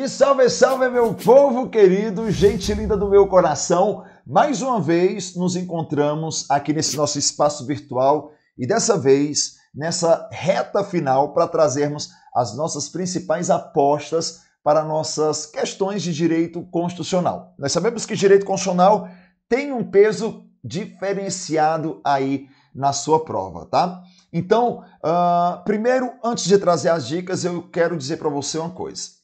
E salve, salve, meu povo querido, gente linda do meu coração. Mais uma vez nos encontramos aqui nesse nosso espaço virtual e dessa vez nessa reta final para trazermos as nossas principais apostas para nossas questões de direito constitucional. Nós sabemos que direito constitucional tem um peso diferenciado aí na sua prova, tá? Então, primeiro, antes de trazer as dicas, eu quero dizer para você uma coisa.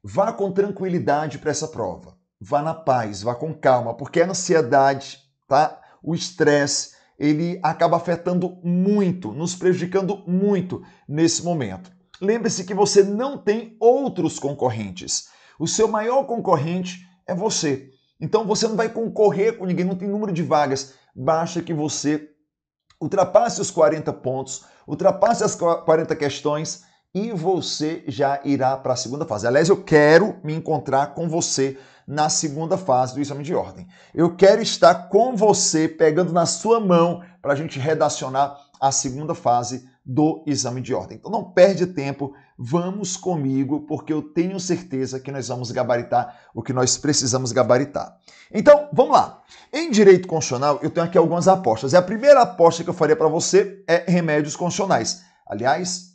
Vá com tranquilidade para essa prova. Vá na paz, vá com calma, porque a ansiedade, tá? O estresse, ele acaba afetando muito, nos prejudicando muito nesse momento. Lembre-se que você não tem outros concorrentes. O seu maior concorrente é você. Então você não vai concorrer com ninguém, não tem número de vagas. Basta que você ultrapasse os 40 pontos, ultrapasse as 40 questões e você já irá para a segunda fase. Aliás, eu quero me encontrar com você na segunda fase do exame de ordem. Eu quero estar com você, pegando na sua mão, para a gente redacionar a segunda fase do exame de ordem. Então não perde tempo, vamos comigo, porque eu tenho certeza que nós vamos gabaritar o que nós precisamos gabaritar. Então, vamos lá. Em direito constitucional, eu tenho aqui algumas apostas. E a primeira aposta que eu faria para você é remédios constitucionais. Aliás,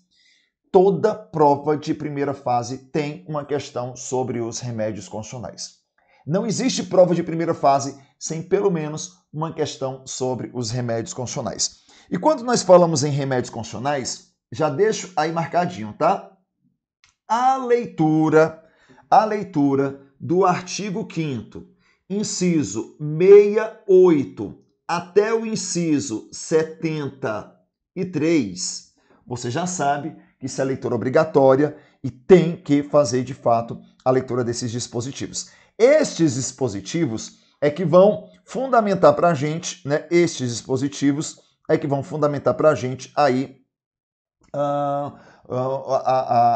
toda prova de primeira fase tem uma questão sobre os remédios constitucionais. Não existe prova de primeira fase sem pelo menos uma questão sobre os remédios constitucionais. E quando nós falamos em remédios constitucionais, já deixo aí marcadinho, tá? A leitura do artigo 5º, inciso 68 até o inciso 73, você já sabe que isso é leitura obrigatória e tem que fazer, de fato, a leitura desses dispositivos. Estes dispositivos é que vão fundamentar para a gente, né? Estes dispositivos é que vão fundamentar para a gente aí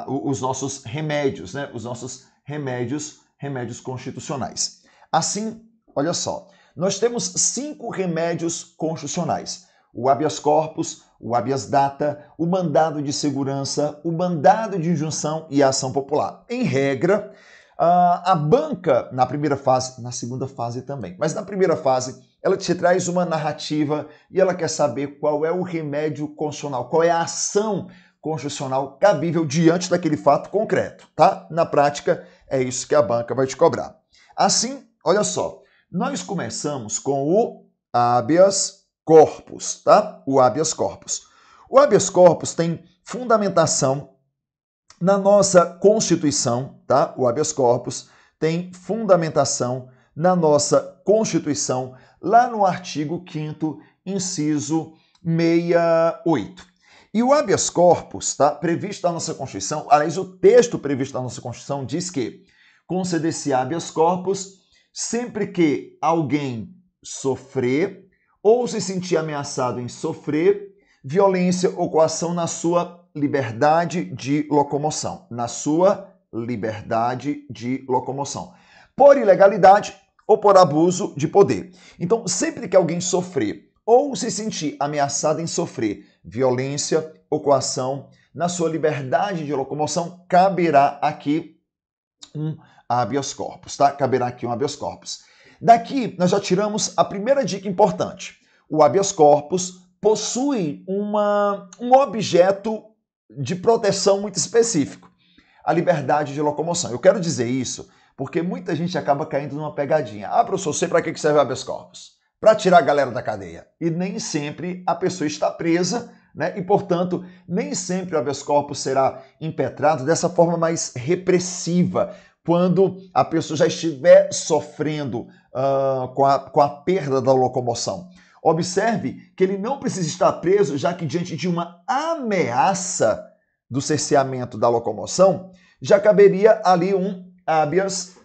os nossos remédios, né? Os nossos remédios constitucionais. Assim, olha só, nós temos 5 remédios constitucionais. O habeas corpus, o habeas data, o mandado de segurança, o mandado de injunção e a ação popular. Em regra, a banca, na primeira fase, na segunda fase também, mas na primeira fase, ela te traz uma narrativa e ela quer saber qual é o remédio constitucional, qual é a ação constitucional cabível diante daquele fato concreto, tá? Na prática, é isso que a banca vai te cobrar. Assim, olha só, nós começamos com o habeas corpus, tá? O habeas corpus. O habeas corpus tem fundamentação na nossa Constituição, tá? O habeas corpus tem fundamentação na nossa Constituição, lá no artigo 5º, inciso 68. E o habeas corpus, tá? Previsto na nossa Constituição, aliás, o texto previsto na nossa Constituição diz que conceder-se habeas corpus sempre que alguém sofrer ou se sentir ameaçado em sofrer violência ou coação na sua liberdade de locomoção. Na sua liberdade de locomoção. Por ilegalidade ou por abuso de poder. Então, sempre que alguém sofrer ou se sentir ameaçado em sofrer violência ou coação na sua liberdade de locomoção, caberá aqui um habeas corpus, tá? Caberá aqui um habeas corpus. Daqui, nós já tiramos a primeira dica importante. O habeas corpus possui um objeto de proteção muito específico, a liberdade de locomoção. Eu quero dizer isso porque muita gente acaba caindo numa pegadinha. Ah, professor, eu sei para que serve o habeas corpus? Para tirar a galera da cadeia. E nem sempre a pessoa está presa, né? E, portanto, nem sempre o habeas corpus será impetrado dessa forma mais repressiva, quando a pessoa já estiver sofrendo com a perda da locomoção. Observe que ele não precisa estar preso, já que diante de uma ameaça do cerceamento da locomoção, já caberia ali um habeas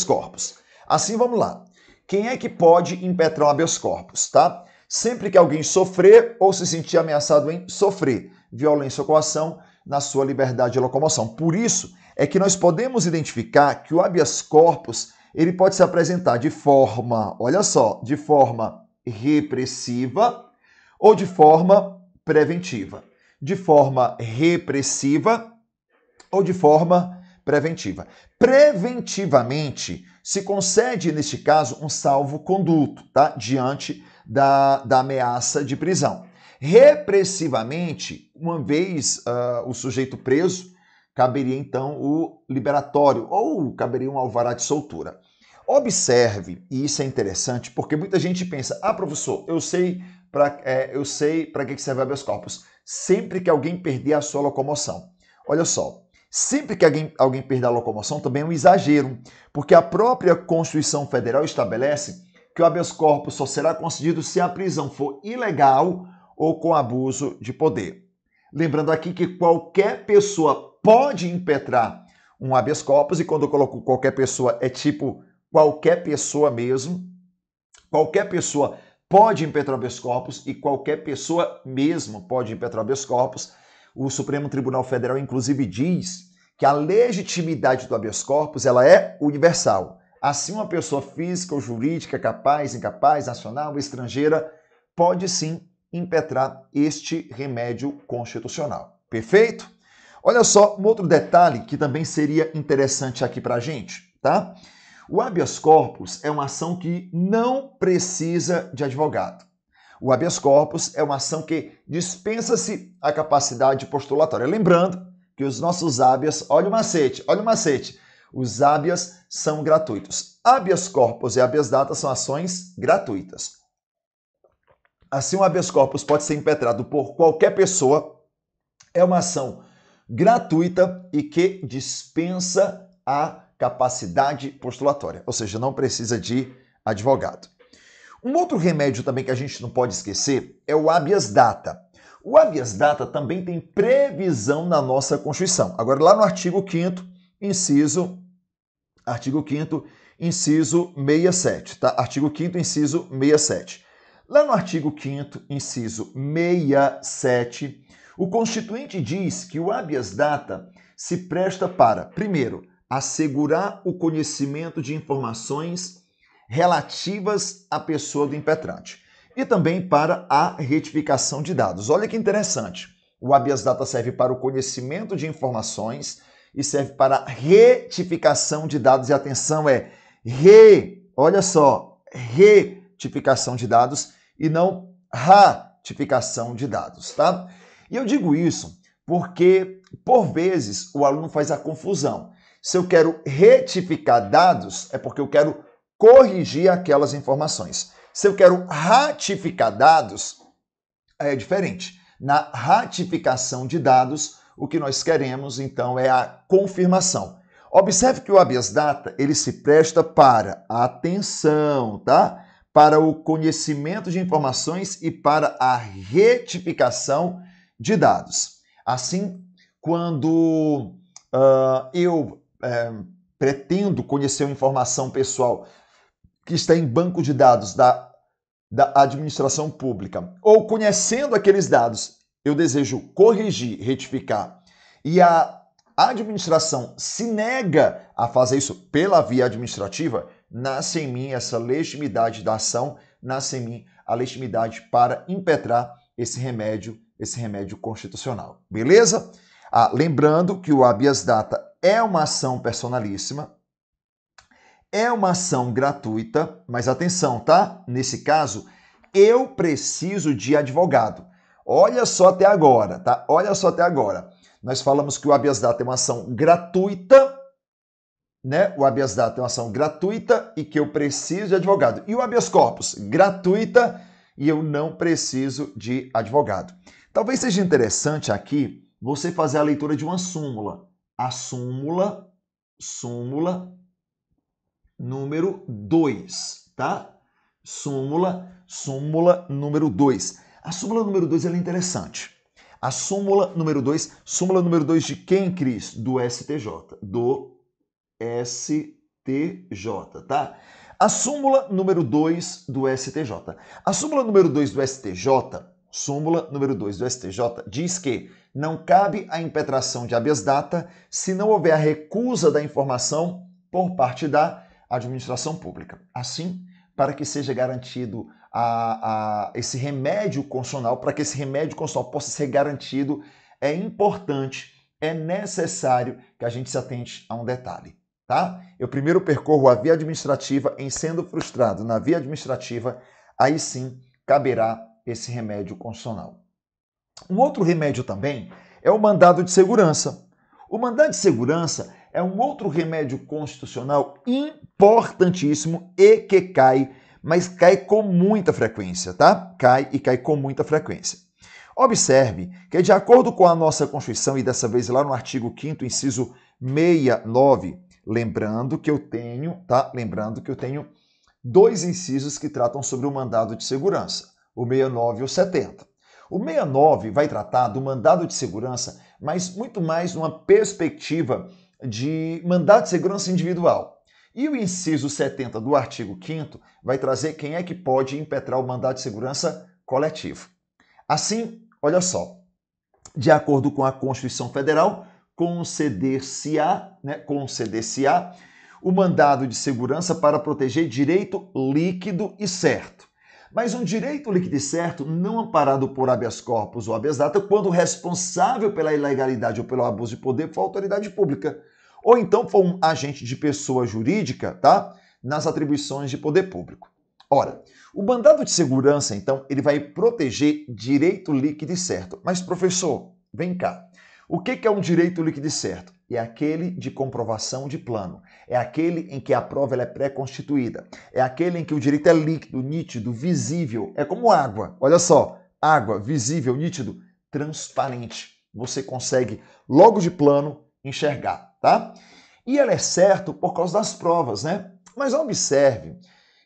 corpus. Assim, vamos lá. Quem é que pode impetrar um habeas corpus, tá? Sempre que alguém sofrer ou se sentir ameaçado em sofrer violência ou coação na sua liberdade de locomoção. Por isso é que nós podemos identificar que o habeas corpus ele pode se apresentar de forma, olha só, de forma repressiva ou de forma preventiva. De forma repressiva ou de forma preventiva. Preventivamente, se concede, neste caso, um salvo-conduto, tá? Diante da ameaça de prisão. Repressivamente, uma vez o sujeito preso, caberia então o liberatório, ou caberia um alvará de soltura. Observe, e isso é interessante, porque muita gente pensa, professor, eu sei para que serve o habeas corpus. Sempre que alguém perder a sua locomoção. Olha só, sempre que alguém perder a locomoção também é um exagero, porque a própria Constituição Federal estabelece que o habeas corpus só será concedido se a prisão for ilegal ou com abuso de poder. Lembrando aqui que qualquer pessoa pode impetrar um habeas corpus, e quando eu coloco qualquer pessoa, é tipo qualquer pessoa mesmo. Qualquer pessoa pode impetrar habeas corpus e qualquer pessoa mesmo pode impetrar habeas corpus. O Supremo Tribunal Federal, inclusive, diz que a legitimidade do habeas corpus ela é universal. Assim, uma pessoa física ou jurídica, capaz, incapaz, nacional ou estrangeira, pode sim impetrar este remédio constitucional. Perfeito? Olha só, um outro detalhe que também seria interessante aqui para a gente, tá? O habeas corpus é uma ação que não precisa de advogado. O habeas corpus é uma ação que dispensa-se a capacidade postulatória. Lembrando que os nossos habeas, olha o macete, os habeas são gratuitos. Habeas corpus e habeas data são ações gratuitas. Assim, o habeas corpus pode ser impetrado por qualquer pessoa, é uma ação gratuita e que dispensa a capacidade postulatória, ou seja, não precisa de advogado. Um outro remédio também que a gente não pode esquecer é o habeas data. O habeas data também tem previsão na nossa Constituição. Agora, lá no artigo 5º, inciso 67, tá? Artigo 5º, inciso 67. Lá no artigo 5º, inciso 67, o Constituinte diz que o habeas data se presta para, primeiro, assegurar o conhecimento de informações relativas à pessoa do impetrante e também para a retificação de dados. Olha que interessante. O habeas data serve para o conhecimento de informações e serve para a retificação de dados. E atenção, olha só, retificação de dados e não ratificação de dados, tá? E eu digo isso porque, por vezes, o aluno faz a confusão. Se eu quero retificar dados, é porque eu quero corrigir aquelas informações. Se eu quero ratificar dados, é diferente. Na ratificação de dados, o que nós queremos, então, é a confirmação. Observe que o habeas data, ele se presta para, atenção, tá? Para o conhecimento de informações e para a retificação de dados. Assim, quando eu pretendo conhecer uma informação pessoal que está em banco de dados da administração pública, ou conhecendo aqueles dados, eu desejo corrigir, retificar, e a administração se nega a fazer isso pela via administrativa, nasce em mim essa legitimidade da ação, nasce em mim a legitimidade para impetrar esse remédio constitucional. Beleza? Lembrando que o habeas data é uma ação personalíssima, é uma ação gratuita, mas atenção, tá? Nesse caso, eu preciso de advogado. Olha só até agora, tá? Olha só até agora. Nós falamos que o habeas data é uma ação gratuita, né? O habeas data é uma ação gratuita e que eu preciso de advogado. E o habeas corpus? Gratuita e eu não preciso de advogado. Talvez seja interessante aqui você fazer a leitura de uma súmula. A súmula número 2, tá? Súmula número 2. A súmula número 2 é interessante. A súmula número 2 de quem, Cris? Do STJ. Do STJ, tá? A súmula número 2 do STJ. A súmula número 2 do STJ, diz que não cabe a impetração de habeas data se não houver a recusa da informação por parte da administração pública. Assim, para que seja garantido esse remédio constitucional, para que esse remédio constitucional possa ser garantido, é importante é necessário que a gente se atente a um detalhe, tá? Eu primeiro percorro a via administrativa, em sendo frustrado na via administrativa, aí sim caberá esse remédio constitucional. Um outro remédio também é o mandado de segurança. O mandado de segurança é um outro remédio constitucional importantíssimo e que cai, mas cai com muita frequência, tá? Cai com muita frequência. Observe que, de acordo com a nossa Constituição, e dessa vez lá no artigo 5º, inciso 69, lembrando que eu tenho dois incisos que tratam sobre o mandado de segurança, o 69 e o 70. O 69 vai tratar do mandado de segurança, mas muito mais numa perspectiva de mandado de segurança individual. E o inciso 70 do artigo 5º vai trazer quem é que pode impetrar o mandado de segurança coletivo. Assim, olha só, de acordo com a Constituição Federal, conceder-se-á o mandado de segurança para proteger direito líquido e certo. Mas um direito líquido e certo não amparado por habeas corpus ou habeas data quando o responsável pela ilegalidade ou pelo abuso de poder for a autoridade pública, ou então for um agente de pessoa jurídica, tá? Nas atribuições de poder público. Ora, o mandado de segurança, então, ele vai proteger direito líquido e certo. Mas, professor, vem cá. O que é um direito líquido e certo? É aquele de comprovação de plano. É aquele em que a prova ela é pré-constituída. É aquele em que o direito é líquido, nítido, visível. É como água. Olha só, água, visível, nítido, transparente. Você consegue, logo de plano, enxergar, tá? E ela é certo por causa das provas, né? Mas observe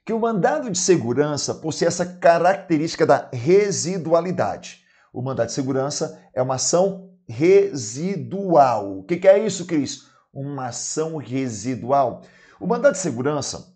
que o mandado de segurança possui essa característica da residualidade. O mandado de segurança é uma ação residual. O que é isso, Cris? Uma ação residual. O mandado de segurança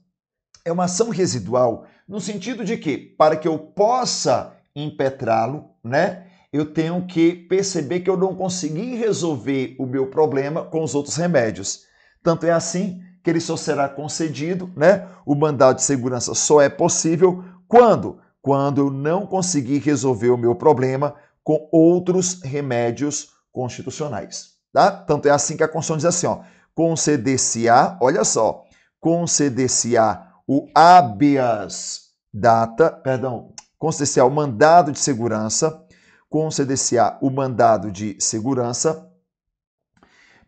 é uma ação residual no sentido de que, para que eu possa impetrá-lo, né, eu tenho que perceber que eu não consegui resolver o meu problema com os outros remédios. Tanto é assim que ele só será concedido, né? O mandado de segurança só é possível quando eu não conseguir resolver o meu problema com outros remédios constitucionais, tá? Tanto é assim que a Constituição diz assim, ó, conceder-se-á, olha só, conceder-se-á o habeas data, conceder-se-á o mandado de segurança, conceder-se-á o mandado de segurança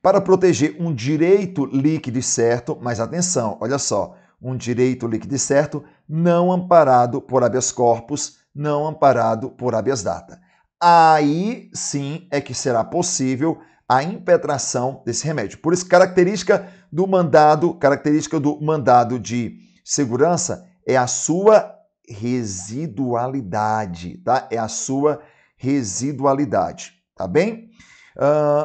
para proteger um direito líquido e certo, mas atenção, olha só, um direito líquido e certo não amparado por habeas corpus, não amparado por habeas data. Aí sim é que será possível a impetração desse remédio. Por isso, característica do mandado de segurança é a sua residualidade, tá? É a sua residualidade, tá bem?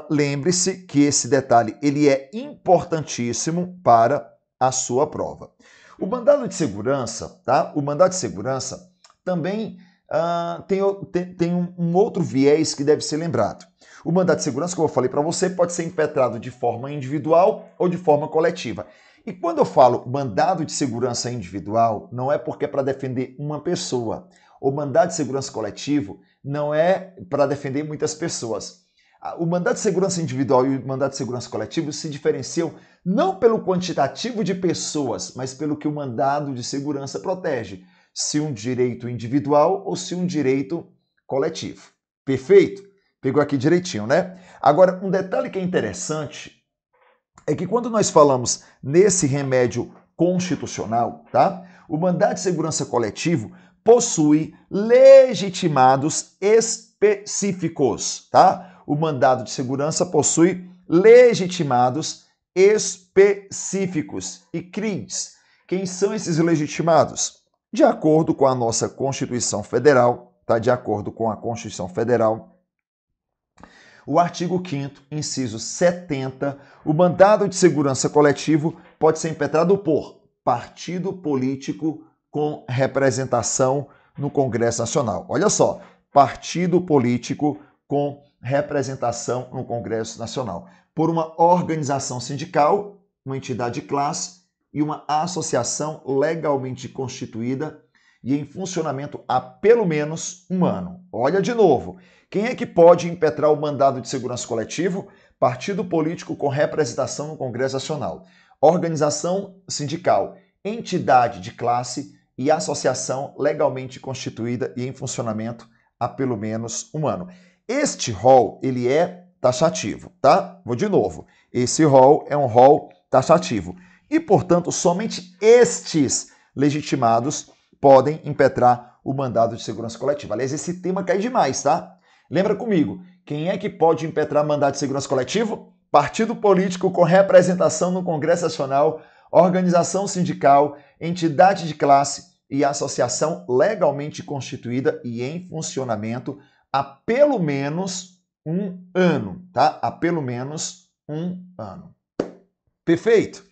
Lembre-se que esse detalhe ele é importantíssimo para a sua prova. O mandado de segurança, tá? O mandado de segurança também tem um outro viés que deve ser lembrado. O mandado de segurança, como eu falei para você, pode ser impetrado de forma individual ou de forma coletiva. E quando eu falo mandado de segurança individual, não é porque é para defender uma pessoa. O mandado de segurança coletivo não é para defender muitas pessoas. O mandado de segurança individual e o mandado de segurança coletivo se diferenciam não pelo quantitativo de pessoas, mas pelo que o mandado de segurança protege, se um direito individual ou se um direito coletivo. Perfeito? Pegou aqui direitinho, né? Agora, um detalhe que é interessante é que quando nós falamos nesse remédio constitucional, tá? O mandado de segurança coletivo possui legitimados específicos, tá? O mandado de segurança possui legitimados específicos. E CRIs, quem são esses legitimados? De acordo com a nossa Constituição Federal, tá? De acordo com a Constituição Federal, o artigo 5º, inciso 70, o mandado de segurança coletivo pode ser impetrado por partido político com representação no Congresso Nacional. Olha só, partido político com representação no Congresso Nacional, por uma organização sindical, uma entidade de classe e uma associação legalmente constituída e em funcionamento há pelo menos 1 ano. Olha de novo. Quem é que pode impetrar o mandado de segurança coletivo? Partido político com representação no Congresso Nacional, organização sindical, entidade de classe e associação legalmente constituída e em funcionamento há pelo menos 1 ano. Este rol, ele é taxativo, tá? Vou de novo. Esse rol é um rol taxativo. E, portanto, somente estes legitimados podem impetrar o mandado de segurança coletiva. Aliás, esse tema cai demais, tá? Lembra comigo, quem é que pode impetrar mandado de segurança coletivo? Partido político com representação no Congresso Nacional, organização sindical, entidade de classe e associação legalmente constituída e em funcionamento há pelo menos 1 ano, tá? Há pelo menos 1 ano. Perfeito?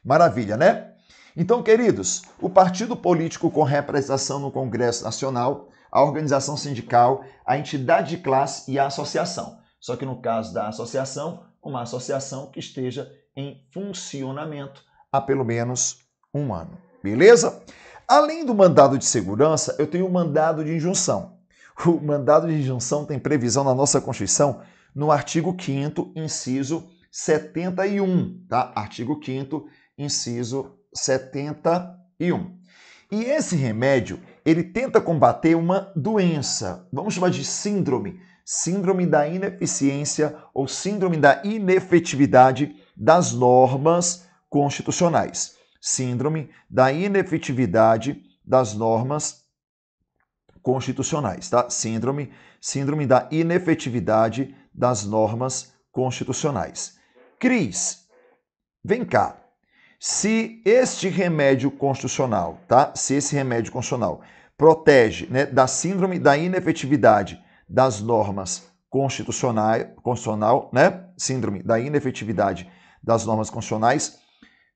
Maravilha, né? Então, queridos, o partido político com representação no Congresso Nacional, a organização sindical, a entidade de classe e a associação. Só que no caso da associação, uma associação que esteja em funcionamento há pelo menos 1 ano. Beleza? Além do mandado de segurança, eu tenho o mandado de injunção. O mandado de injunção tem previsão na nossa Constituição no artigo 5º, inciso 71, tá? Artigo 5º, inciso 71. E esse remédio, ele tenta combater uma doença, vamos chamar de síndrome da ineficiência ou síndrome da inefetividade das normas constitucionais. Síndrome da inefetividade das normas constitucionais, tá? Síndrome da inefetividade das normas constitucionais. Cris, vem cá. Se este remédio constitucional, tá? Se esse remédio constitucional protege, né, da síndrome da inefetividade das normas constitucional, né? Síndrome da inefetividade das normas constitucionais.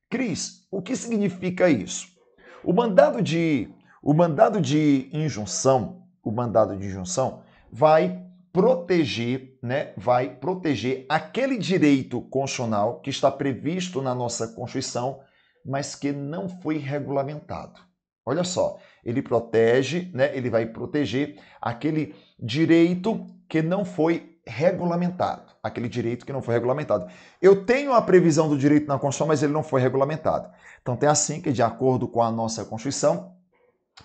Cris, o que significa isso? O mandado de injunção vai proteger, né? Vai proteger aquele direito constitucional que está previsto na nossa Constituição, mas que não foi regulamentado. Olha só, ele protege, né? Ele vai proteger aquele direito que não foi regulamentado. Aquele direito que não foi regulamentado. Eu tenho a previsão do direito na Constituição, mas ele não foi regulamentado. Então tem assim que, de acordo com a nossa Constituição,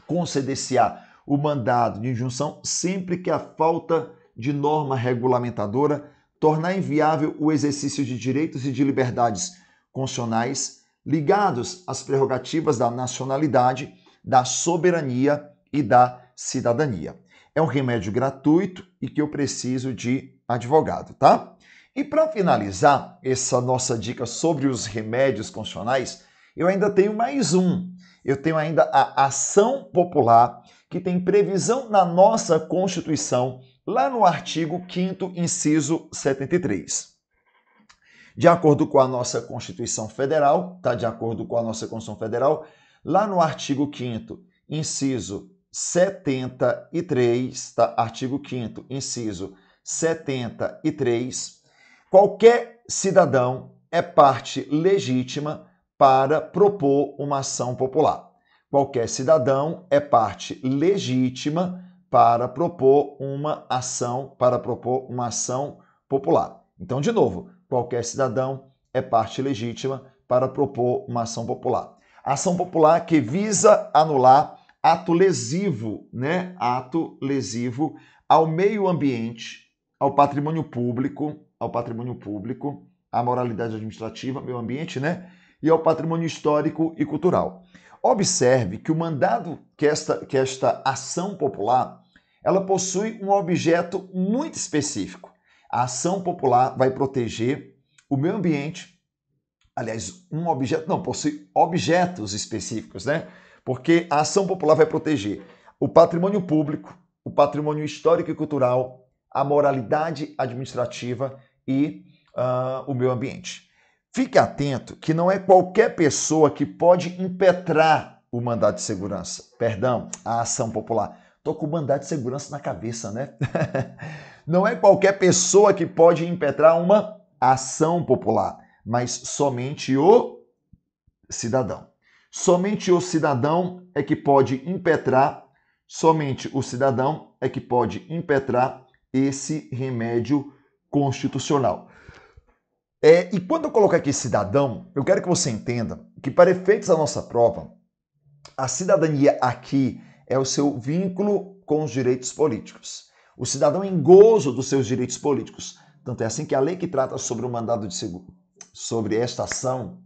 conceder-se-á o mandado de injunção sempre que a falta de norma regulamentadora tornar inviável o exercício de direitos e de liberdades constitucionais ligados às prerrogativas da nacionalidade, da soberania e da cidadania. É um remédio gratuito e que eu preciso de advogado, tá? E para finalizar essa nossa dica sobre os remédios constitucionais, eu ainda tenho mais um. Eu tenho ainda a ação popular, que tem previsão na nossa Constituição, lá no artigo 5º, inciso 73. De acordo com a nossa Constituição Federal, tá? De acordo com a nossa Constituição Federal, lá no artigo 5º, inciso 73, tá? Artigo 5º, inciso 73, qualquer cidadão é parte legítima para propor uma ação popular. Qualquer cidadão é parte legítima para propor uma ação popular. Então, de novo, qualquer cidadão é parte legítima para propor uma ação popular. Ação popular que visa anular ato lesivo, né? Ato lesivo ao meio ambiente, ao patrimônio público, à moralidade administrativa, meio ambiente, né? E ao patrimônio histórico e cultural. Observe que o mandado, que esta ação popular, ela possui um objeto muito específico. A ação popular vai proteger o meio ambiente, aliás, possui objetos específicos, né? Porque a ação popular vai proteger o patrimônio público, o patrimônio histórico e cultural, a moralidade administrativa e o meio ambiente. Fique atento que não é qualquer pessoa que pode impetrar o mandado de segurança, a ação popular. Estou com o mandado de segurança na cabeça, né? Não é qualquer pessoa que pode impetrar uma ação popular, mas somente o cidadão. Somente o cidadão é que pode impetrar somente o cidadão é que pode impetrar esse remédio constitucional. E quando eu colocar aqui cidadão, eu quero que você entenda que, para efeitos da nossa prova, a cidadania aqui é o seu vínculo com os direitos políticos. O cidadão em gozo dos seus direitos políticos. Tanto é assim que a lei que trata sobre o mandado de segurança, sobre esta ação,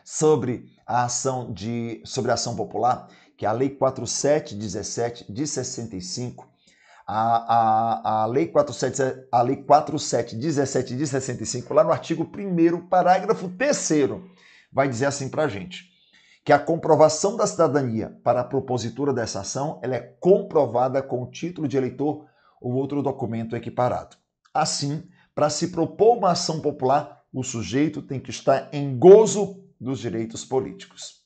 sobre a ação popular, que é a Lei 4717 de 65, a Lei 4717 de 65, lá no artigo 1º, parágrafo 3º, vai dizer assim para a gente, que a comprovação da cidadania para a propositura dessa ação, ela é comprovada com o título de eleitor ou outro documento equiparado. Assim, para se propor uma ação popular, o sujeito tem que estar em gozo dos direitos políticos.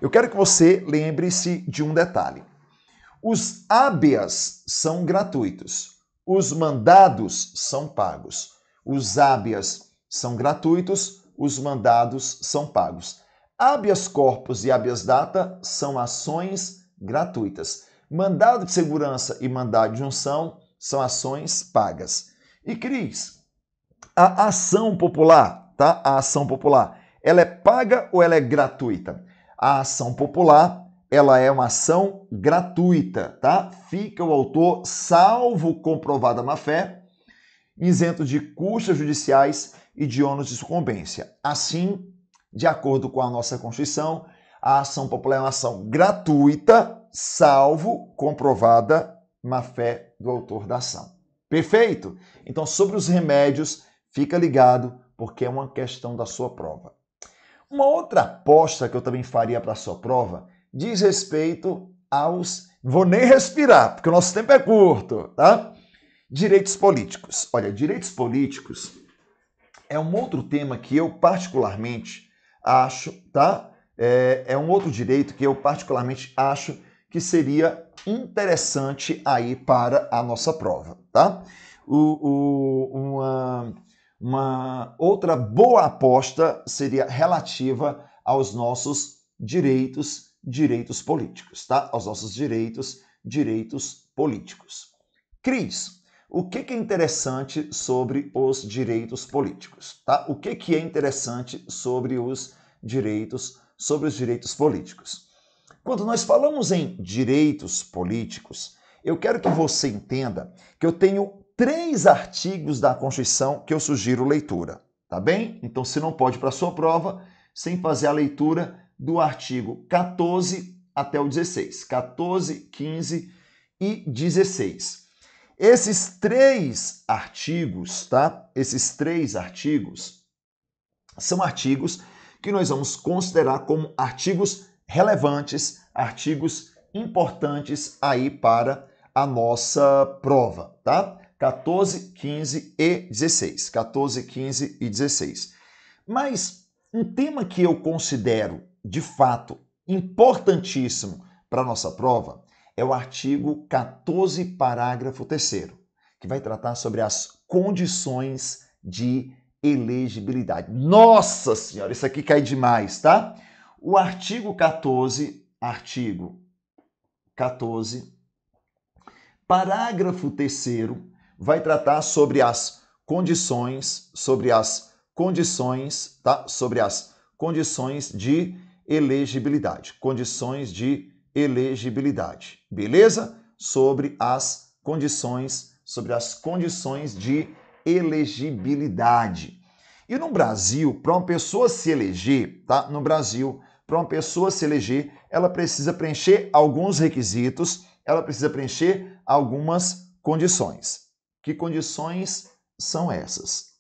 Eu quero que você lembre-se de um detalhe. Os habeas são gratuitos, os mandados são pagos. Os habeas são gratuitos, os mandados são pagos. Habeas corpus e habeas data são ações gratuitas. Mandado de segurança e mandado de junção são ações pagas. E Cris, a ação popular, tá? A ação popular, ela é paga ou ela é gratuita? A ação popular, ela é uma ação gratuita, tá? Fica o autor, salvo comprovada má-fé, isento de custas judiciais e de ônus de sucumbência. Assim, de acordo com a nossa Constituição, a ação popular é uma ação gratuita, salvo comprovada má-fé do autor da ação. Perfeito? Então, sobre os remédios, fica ligado, porque é uma questão da sua prova. Uma outra aposta que eu também faria para a sua prova diz respeito aos... Vou nem respirar, porque o nosso tempo é curto, tá? Direitos políticos. Olha, direitos políticos é um outro tema que eu particularmente acho, tá? É um outro direito que eu particularmente acho que seria interessante aí para a nossa prova, tá? Uma outra boa aposta seria relativa aos nossos direitos políticos, tá? Aos nossos direitos políticos. Cris, o que é interessante sobre os direitos políticos, tá? O que é interessante sobre os direitos políticos? Quando nós falamos em direitos políticos, eu quero que você entenda que eu tenho 3 artigos da Constituição que eu sugiro leitura, tá bem? Então, você não pode ir para a sua prova sem fazer a leitura do artigo 14 até o 16. 14, 15 e 16. Esses 3 artigos, tá? Esses 3 artigos são artigos que nós vamos considerar como artigos relevantes, artigos importantes aí para a nossa prova, tá? 14, 15 e 16. 14, 15 e 16. Mas um tema que eu considero, de fato, importantíssimo para a nossa prova é o artigo 14, parágrafo 3º, que vai tratar sobre as condições de elegibilidade. Nossa Senhora, isso aqui cai demais, tá? O artigo 14, parágrafo 3º, vai tratar sobre as condições, tá? Sobre as condições de elegibilidade. Condições de elegibilidade. Beleza? Sobre as condições de elegibilidade. E no Brasil, para uma pessoa se eleger, tá? No Brasil, para uma pessoa se eleger, ela precisa preencher alguns requisitos, ela precisa preencher algumas condições. Que condições são essas?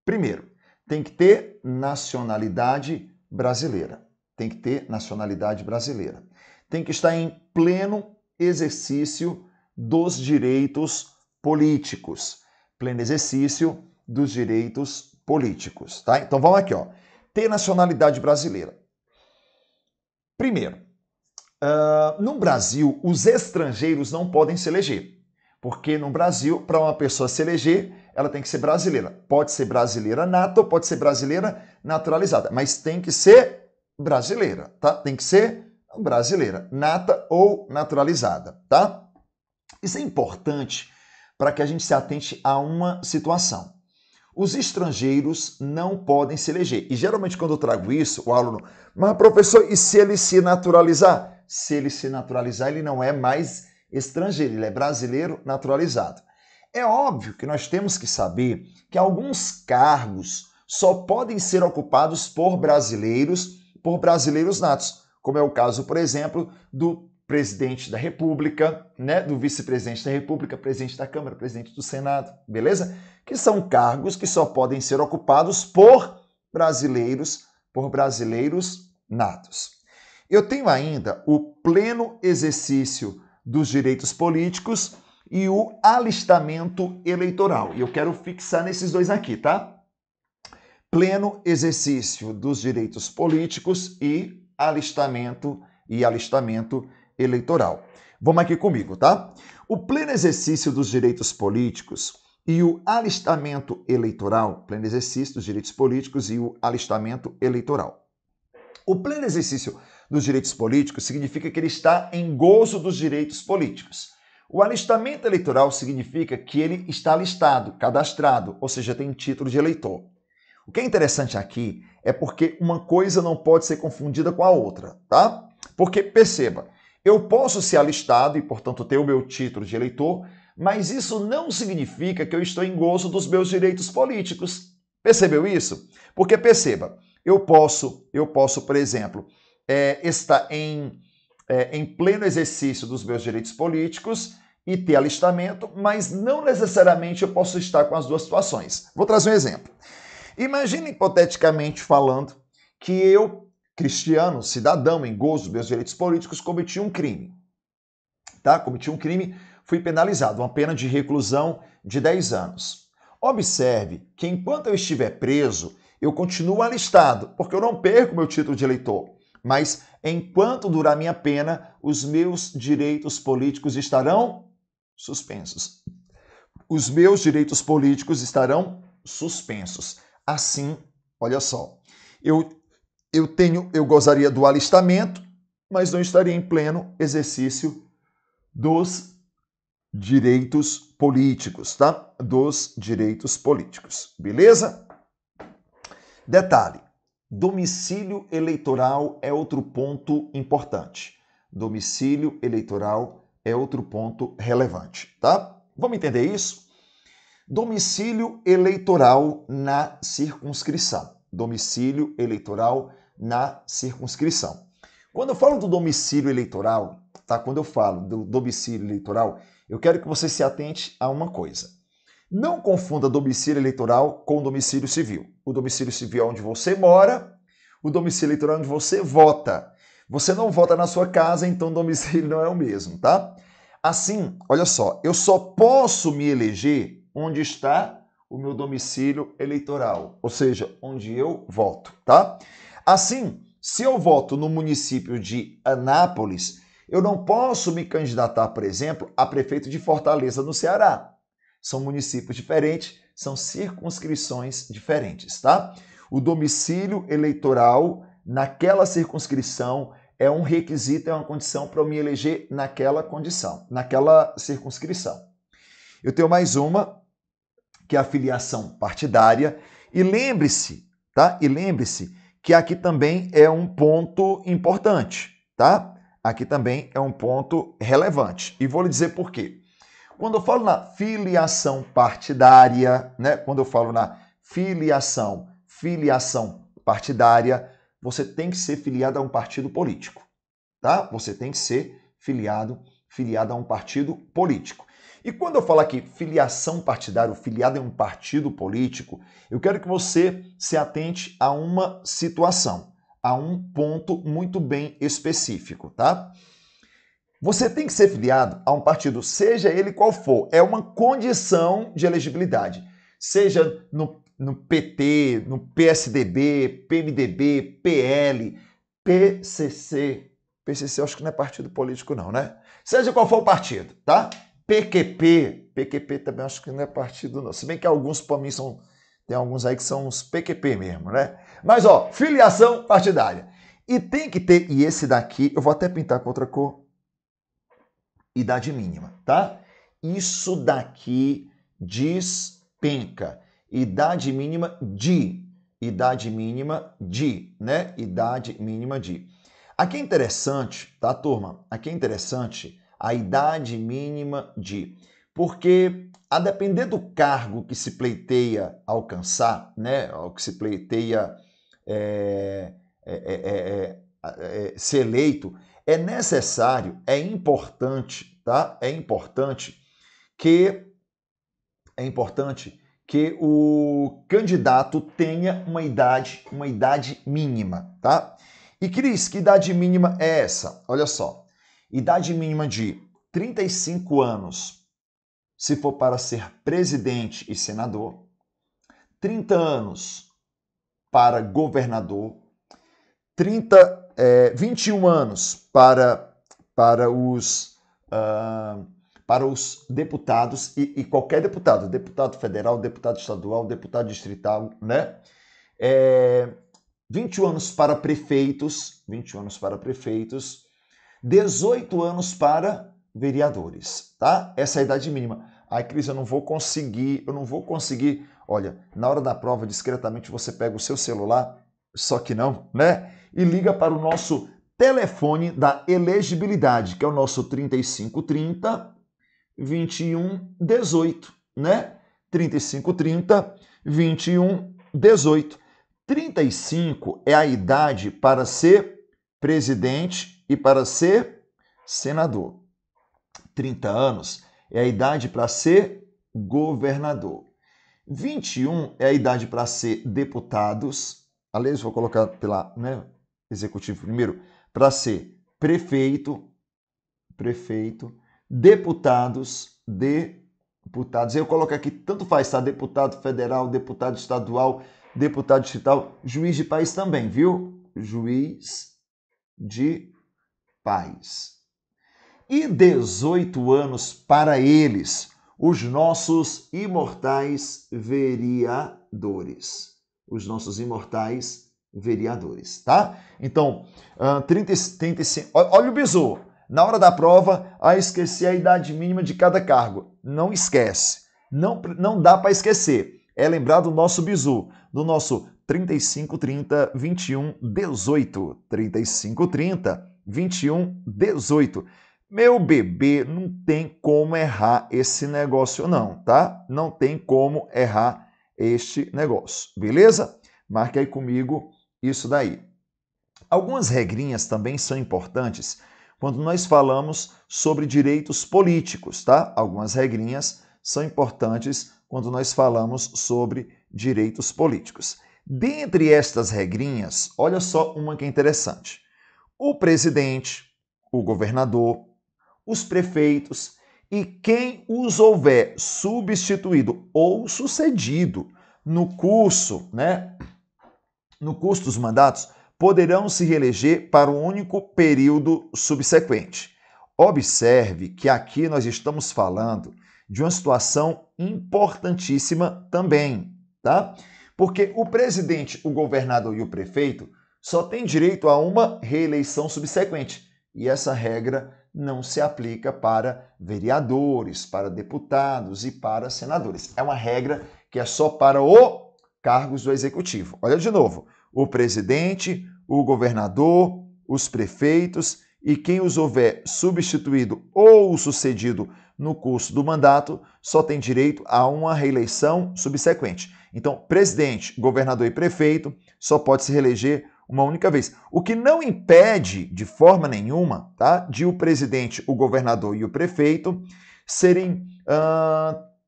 Primeiro, tem que ter nacionalidade brasileira. Tem que ter nacionalidade brasileira. Tem que estar em pleno exercício dos direitos políticos. Pleno exercício dos direitos políticos, tá? Então vamos aqui, ó. Ter nacionalidade brasileira. Primeiro, no Brasil, os estrangeiros não podem se eleger. Porque no Brasil, para uma pessoa se eleger, ela tem que ser brasileira. Pode ser brasileira nata ou pode ser brasileira naturalizada, mas tem que ser brasileira, tá? Tem que ser brasileira, nata ou naturalizada, tá? Isso é importante para que a gente se atente a uma situação. Os estrangeiros não podem se eleger. E geralmente quando eu trago isso, o aluno, mas professor, e se ele se naturalizar? Se ele se naturalizar, ele não é mais estrangeiro, ele é brasileiro naturalizado. É óbvio que nós temos que saber que alguns cargos só podem ser ocupados por brasileiros natos, como é o caso, por exemplo, do presidente da República, né, do vice-presidente da República, presidente da Câmara, presidente do Senado, beleza? Que são cargos que só podem ser ocupados por brasileiros natos. Eu tenho ainda o pleno exercício dos direitos políticos e o alistamento eleitoral. E eu quero fixar nesses dois aqui, tá? Pleno exercício dos direitos políticos e alistamento eleitoral. Vamos aqui comigo, tá? O pleno exercício dos direitos políticos e o alistamento eleitoral, pleno exercício dos direitos políticos e o alistamento eleitoral. O pleno exercício dos direitos políticos significa que ele está em gozo dos direitos políticos. O alistamento eleitoral significa que ele está alistado, cadastrado, ou seja, tem título de eleitor. O que é interessante aqui é porque uma coisa não pode ser confundida com a outra, tá? Porque, perceba, eu posso ser alistado e, portanto, ter o meu título de eleitor, mas isso não significa que eu estou em gozo dos meus direitos políticos. Percebeu isso? Porque, perceba, eu posso, por exemplo, estar em pleno exercício dos meus direitos políticos e ter alistamento, mas não necessariamente eu posso estar com as duas situações. Vou trazer um exemplo. Imagine, hipoteticamente falando, que eu, cristiano, cidadão, em gozo dos meus direitos políticos, cometi um crime. Tá? Cometi um crime, fui penalizado, uma pena de reclusão de 10 anos. Observe que enquanto eu estiver preso, eu continuo alistado, porque eu não perco meu título de eleitor. Mas enquanto durar minha pena, os meus direitos políticos estarão suspensos. Os meus direitos políticos estarão suspensos. Assim, olha só, eu gozaria do alistamento, mas não estaria em pleno exercício dos direitos políticos, tá? Dos direitos políticos, beleza? Detalhe, domicílio eleitoral é outro ponto importante. Domicílio eleitoral é outro ponto relevante, tá? Vamos entender isso? Domicílio eleitoral na circunscrição. Domicílio eleitoral na circunscrição. Quando eu falo do domicílio eleitoral, tá? Quando eu falo do domicílio eleitoral, eu quero que você se atente a uma coisa. Não confunda domicílio eleitoral com domicílio civil. O domicílio civil é onde você mora, o domicílio eleitoral é onde você vota. Você não vota na sua casa, então o domicílio não é o mesmo, tá? Assim, olha só, eu só posso me eleger onde está o meu domicílio eleitoral, ou seja, onde eu voto, tá? Assim, se eu voto no município de Anápolis, eu não posso me candidatar, por exemplo, a prefeito de Fortaleza, no Ceará. São municípios diferentes, são circunscrições diferentes, tá? O domicílio eleitoral naquela circunscrição é um requisito, é uma condição para eu me eleger naquela condição, naquela circunscrição. Eu tenho mais uma, que é a filiação partidária. E lembre-se, tá? E lembre-se que aqui também é um ponto importante, tá? Aqui também é um ponto relevante. E vou lhe dizer por quê. Quando eu falo na filiação partidária, né? Quando eu falo na filiação partidária, você tem que ser filiado a um partido político, tá? Você tem que ser filiado a um partido político. E quando eu falo aqui filiação partidária, filiado em um partido político, eu quero que você se atente a uma situação, a um ponto muito bem específico, tá? Você tem que ser filiado a um partido, seja ele qual for, é uma condição de elegibilidade. Seja no PT, no PSDB, PMDB, PL, PCC. PCC eu acho que não é partido político não, né? Seja qual for o partido, tá? PQP também acho que não é partido não. Se bem que alguns, para mim, tem alguns aí que são uns PQP mesmo, né? Mas, ó, filiação partidária. E tem que ter, e esse daqui, eu vou até pintar com outra cor, idade mínima, tá? Isso daqui despenca. Idade mínima de, né? Idade mínima de. Aqui é interessante, tá, turma? Aqui é interessante a idade mínima de, porque a depender do cargo que se pleiteia alcançar, né? O que se pleiteia ser eleito, é necessário, é importante, tá? É importante que o candidato tenha uma idade mínima, tá? E Cris, que idade mínima é essa? Olha só, idade mínima de 35 anos, se for para ser presidente e senador, 30 anos para governador, 21 anos para os deputados e qualquer deputado, deputado federal, deputado estadual, deputado distrital, né? 21 anos para prefeitos, 18 anos para vereadores, tá? Essa é a idade mínima. Ai, Cris, eu não vou conseguir. Olha, na hora da prova, discretamente, você pega o seu celular, só que não, né? E liga para o nosso telefone da elegibilidade, que é o nosso 3530 21 18, né? 3530 21 18. 35 é a idade para ser presidente e para ser senador. 30 anos é a idade para ser governador. 21 é a idade para ser deputados. Aliás, vou colocar pela, né, executivo primeiro, para ser prefeito, deputados. Eu coloco aqui, tanto faz, tá? Deputado federal, deputado estadual, deputado distrital, juiz de paz também, viu? Juiz de paz. E 18 anos para eles, os nossos imortais vereadores. Tá? Então, 35. Olha o bizu. Na hora da prova, esqueci a idade mínima de cada cargo. Não esquece. Não dá para esquecer. É lembrar do nosso bizu, do nosso 3530 21 18. 3530 21 18. Meu bebê, não tem como errar esse negócio não, tá? Não tem como errar este negócio, beleza? Marque aí comigo isso daí. Algumas regrinhas também são importantes quando nós falamos sobre direitos políticos, tá? Algumas regrinhas são importantes quando nós falamos sobre direitos políticos. Dentre estas regrinhas, olha só uma que é interessante. O presidente, o governador, os prefeitos e quem os houver substituído ou sucedido no curso, né? No curso dos mandatos, poderão se reeleger para um único período subsequente. Observe que aqui nós estamos falando de uma situação importantíssima também, tá? Porque o presidente, o governador e o prefeito só têm direito a uma reeleição subsequente. E essa regra não se aplica para vereadores, para deputados e para senadores. É uma regra que é só para os cargos do executivo. Olha de novo, o presidente, o governador, os prefeitos e quem os houver substituído ou sucedido no curso do mandato só tem direito a uma reeleição subsequente. Então, presidente, governador e prefeito só pode se reeleger uma única vez. O que não impede, de forma nenhuma, tá, de o presidente, o governador e o prefeito serem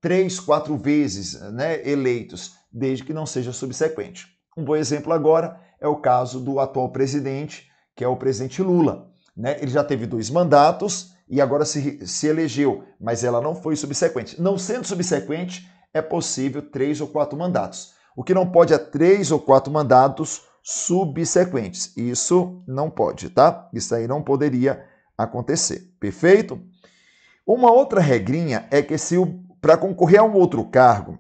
3, 4 vezes, né, eleitos, desde que não seja subsequente. Um bom exemplo agora é o caso do atual presidente, que é o presidente Lula, né? Ele já teve 2 mandatos e agora se elegeu, mas ela não foi subsequente. Não sendo subsequente, é possível 3 ou 4 mandatos. O que não pode é 3 ou 4 mandatos subsequentes. Isso não pode, tá? Isso aí não poderia acontecer. Perfeito? Uma outra regrinha é que para concorrer a um outro cargo,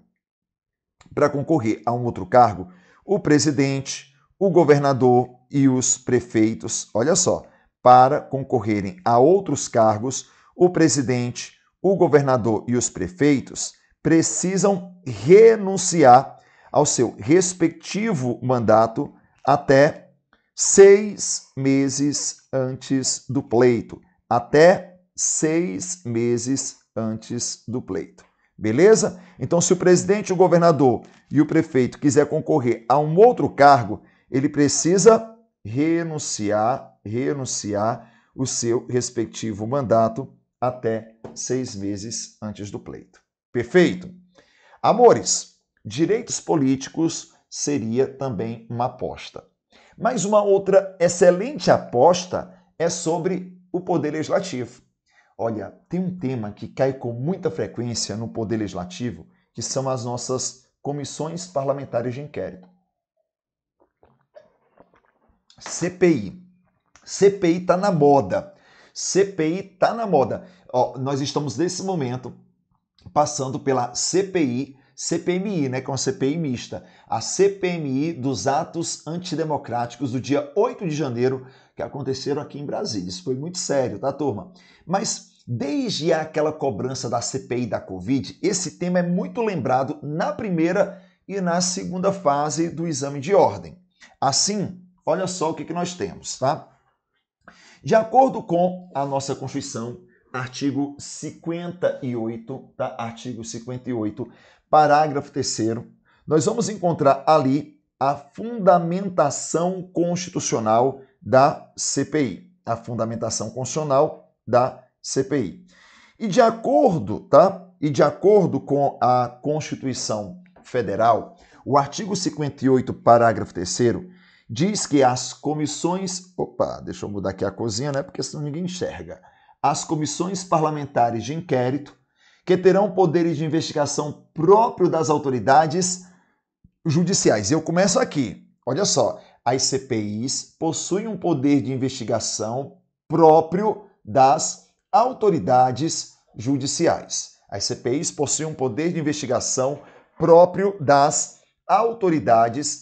o presidente, o governador e os prefeitos, olha só, para concorrerem a outros cargos, o presidente, o governador e os prefeitos precisam renunciar ao seu respectivo mandato até 6 meses antes do pleito. Até 6 meses antes do pleito. Beleza? Então, se o presidente, o governador e o prefeito quiser concorrer a um outro cargo, ele precisa renunciar o seu respectivo mandato até 6 meses antes do pleito. Perfeito? Amores, direitos políticos seria também uma aposta. Mas uma outra excelente aposta é sobre o Poder Legislativo. Olha, tem um tema que cai com muita frequência no Poder Legislativo, que são as nossas comissões parlamentares de inquérito. CPI. CPI está na moda. CPI está na moda. Ó, nós estamos, nesse momento, passando pela CPMI, né, que é uma CPI mista. A CPMI dos atos antidemocráticos do dia 8 de janeiro, que aconteceram aqui em Brasília. Isso foi muito sério, tá, turma? Mas desde aquela cobrança da CPI da Covid, esse tema é muito lembrado na primeira e na segunda fase do exame de ordem. Assim, olha só o que nós temos, tá? De acordo com a nossa Constituição, artigo 58, tá? Artigo 58, parágrafo 3º, nós vamos encontrar ali a fundamentação constitucional da CPI. A fundamentação constitucional da CPI. E de acordo, tá? E de acordo com a Constituição Federal, o artigo 58, parágrafo 3º, diz que as comissões... Opa, deixa eu mudar aqui a cozinha, né? Porque senão ninguém enxerga. As comissões parlamentares de inquérito, que terão poderes de investigação próprio das autoridades judiciais. Eu começo aqui. Olha só. As CPIs possuem um poder de investigação próprio das autoridades judiciais. As CPIs possuem um poder de investigação próprio das autoridades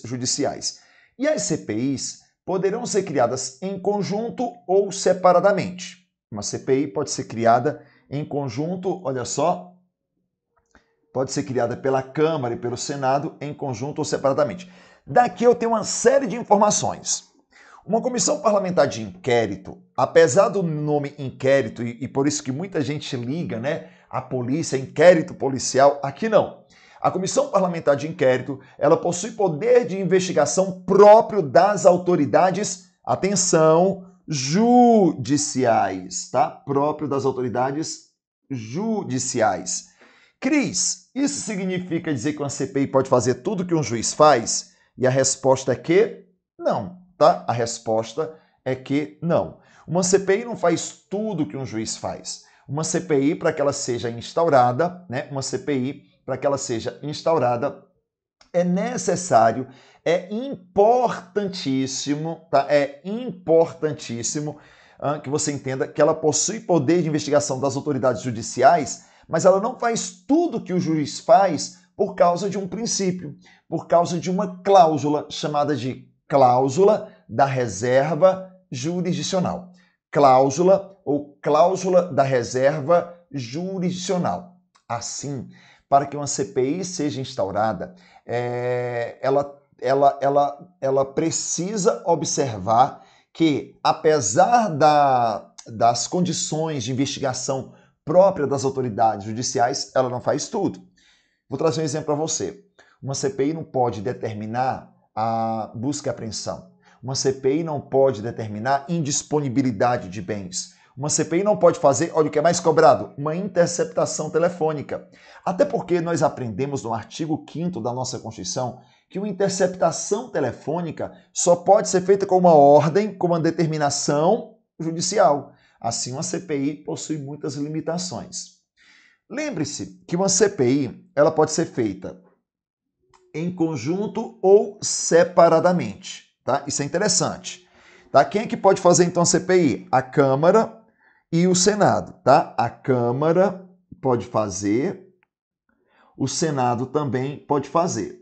judiciais. E as CPIs poderão ser criadas em conjunto ou separadamente. Uma CPI pode ser criada em conjunto, olha só, pode ser criada pela Câmara e pelo Senado em conjunto ou separadamente. Daqui eu tenho uma série de informações. Uma comissão parlamentar de inquérito, apesar do nome inquérito, e por isso que muita gente liga, né, a polícia, inquérito policial, aqui não. A comissão parlamentar de inquérito, ela possui poder de investigação próprio das autoridades, atenção, judiciais, tá? Próprio das autoridades judiciais. Cris, isso significa dizer que uma CPI pode fazer tudo que um juiz faz? E a resposta é que não, tá? A resposta é que não. Uma CPI não faz tudo que um juiz faz. Uma CPI, para que ela seja instaurada, né? Uma CPI, para que ela seja instaurada, é necessário, é importantíssimo, tá? É importantíssimo que você entenda que ela possui poder de investigação das autoridades judiciais, mas ela não faz tudo que o juiz faz por causa de um princípio, por causa de uma cláusula chamada de cláusula da reserva jurisdicional. Cláusula ou cláusula da reserva jurisdicional. Assim, para que uma CPI seja instaurada, ela precisa observar que, apesar das condições de investigação própria das autoridades judiciais, ela não faz tudo. Vou trazer um exemplo para você. Uma CPI não pode determinar a busca e apreensão. Uma CPI não pode determinar indisponibilidade de bens. Uma CPI não pode fazer, olha o que é mais cobrado, uma interceptação telefônica. Até porque nós aprendemos no artigo 5º da nossa Constituição que uma interceptação telefônica só pode ser feita com uma ordem, com uma determinação judicial. Assim, uma CPI possui muitas limitações. Lembre-se que uma CPI ela pode ser feita em conjunto ou separadamente. Tá? Isso é interessante. Tá? Quem é que pode fazer então a CPI? A Câmara e o Senado. Tá? A Câmara pode fazer, o Senado também pode fazer.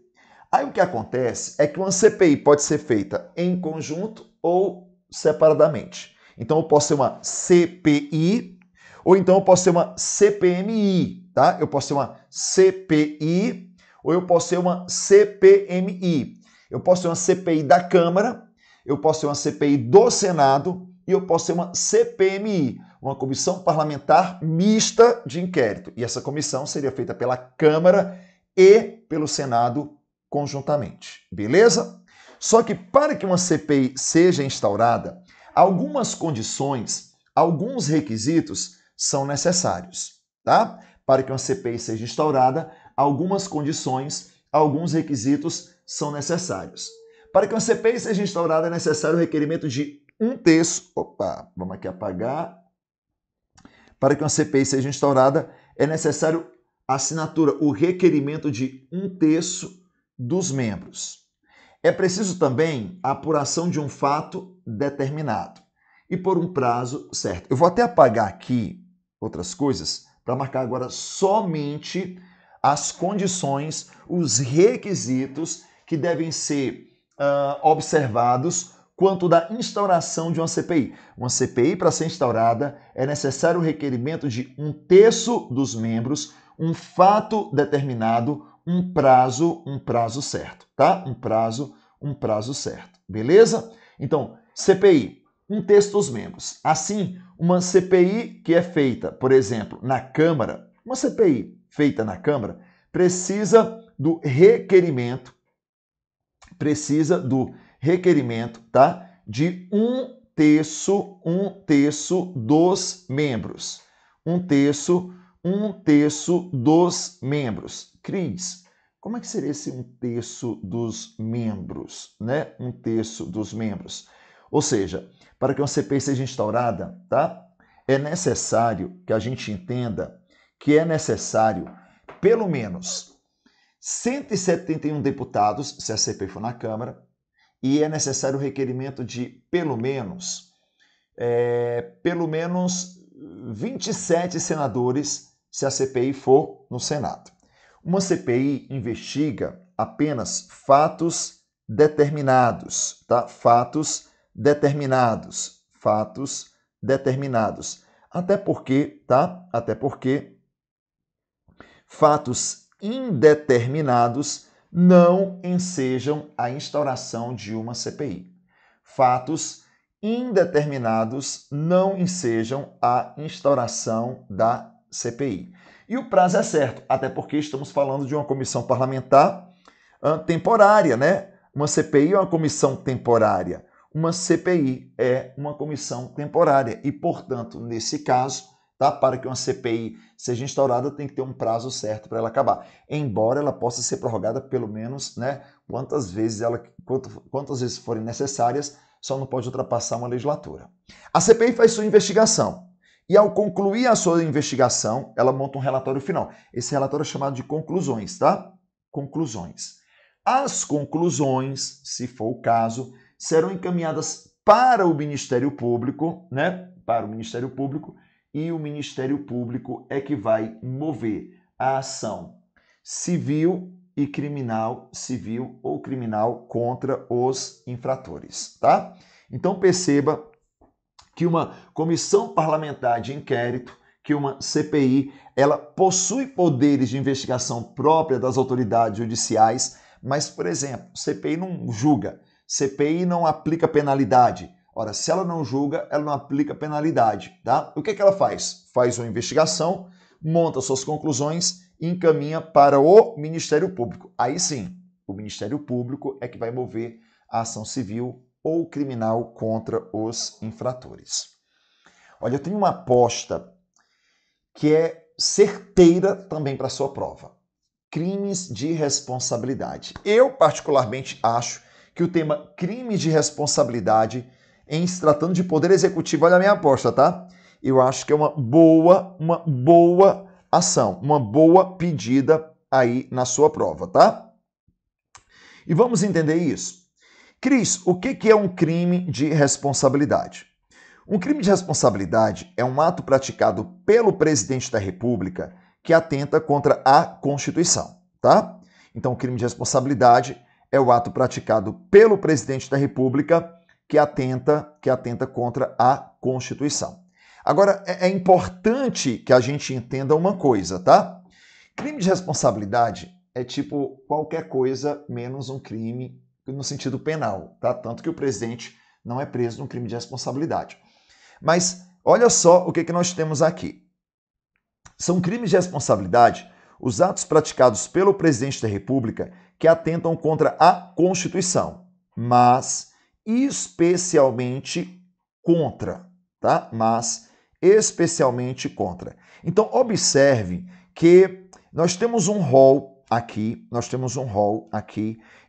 Aí o que acontece é que uma CPI pode ser feita em conjunto ou separadamente. Então eu posso ter uma CPI ou então eu posso ter uma CPMI, tá? Eu posso ter uma CPI ou eu posso ter uma CPMI. Eu posso ter uma CPI da Câmara, eu posso ter uma CPI do Senado e eu posso ter uma CPMI, uma comissão parlamentar mista de inquérito. E essa comissão seria feita pela Câmara e pelo Senado conjuntamente, beleza? Só que para que uma CPI seja instaurada, algumas condições, alguns requisitos são necessários, tá? Para que uma CPI seja instaurada, algumas condições, alguns requisitos são necessários. Para que uma CPI seja instaurada, é necessário o requerimento de 1/3. Opa, vamos aqui apagar. Para que uma CPI seja instaurada, é necessário a assinatura, o requerimento de 1/3 dos membros. É preciso também a apuração de um fato determinado e por um prazo certo. Eu vou até apagar aqui outras coisas para marcar agora somente as condições, os requisitos que devem ser observados quanto da instauração de uma CPI. Uma CPI, para ser instaurada, é necessário o requerimento de 1/3 dos membros, um fato determinado, um prazo certo, tá? Um prazo certo, beleza? Então, CPI, 1/3 dos membros. Assim, uma CPI que é feita, por exemplo, na Câmara, uma CPI feita na Câmara, precisa do requerimento, tá? De 1/3 dos membros. 1/3 dos membros. Cris, como é que seria esse 1/3 dos membros, né? 1/3 dos membros. Ou seja, para que uma CPI seja instaurada, tá? É necessário que a gente entenda que é necessário pelo menos 171 deputados, se a CPI for na Câmara, e é necessário o requerimento de pelo menos 27 senadores, se a CPI for no Senado. Uma CPI investiga apenas fatos determinados, tá? Fatos determinados. Até porque fatos indeterminados não ensejam a instauração de uma CPI. Fatos indeterminados não ensejam a instauração da CPI. E o prazo é certo, até porque estamos falando de uma comissão parlamentar temporária, né? Uma CPI é uma comissão temporária. Uma CPI é uma comissão temporária e, portanto, nesse caso, tá? Para que uma CPI seja instaurada, tem que ter um prazo certo para ela acabar. Embora ela possa ser prorrogada pelo menos, né, quantas vezes forem necessárias, só não pode ultrapassar uma legislatura. A CPI faz sua investigação e, ao concluir a sua investigação, ela monta um relatório final. Esse relatório é chamado de conclusões, tá? Conclusões. As conclusões, se for o caso, serão encaminhadas para o Ministério Público, né? Para o Ministério Público, e o Ministério Público é que vai mover a ação civil e criminal, civil ou criminal contra os infratores, tá? Então perceba que uma comissão parlamentar de inquérito, que uma CPI, ela possui poderes de investigação própria das autoridades judiciais, mas, por exemplo, CPI não julga, CPI não aplica penalidade. Ora, se ela não julga, ela não aplica penalidade, tá? O que ela faz? Faz uma investigação, monta suas conclusões e encaminha para o Ministério Público. Aí sim, o Ministério Público é que vai mover a ação civil ou criminal contra os infratores. Olha, eu tenho uma aposta que é certeira também para a sua prova. Crimes de responsabilidade. Eu, particularmente, acho que o tema crimes de responsabilidade, em se tratando de poder executivo, olha a minha aposta, tá? Eu acho que é uma boa ação, uma boa pedida aí na sua prova, tá? E vamos entender isso. Cris, o que é um crime de responsabilidade? Um crime de responsabilidade é um ato praticado pelo presidente da República que atenta contra a Constituição, tá? Então, o crime de responsabilidade é o ato praticado pelo presidente da República que atenta contra a Constituição. Agora, é importante que a gente entenda uma coisa, tá? Crime de responsabilidade é tipo qualquer coisa menos um crime no sentido penal, tá? Tanto que o presidente não é preso num crime de responsabilidade. Mas olha só o que nós temos aqui. São crimes de responsabilidade os atos praticados pelo presidente da República que atentam contra a Constituição, mas especialmente contra, tá? Mas especialmente contra. Então, observe que nós temos um rol aqui,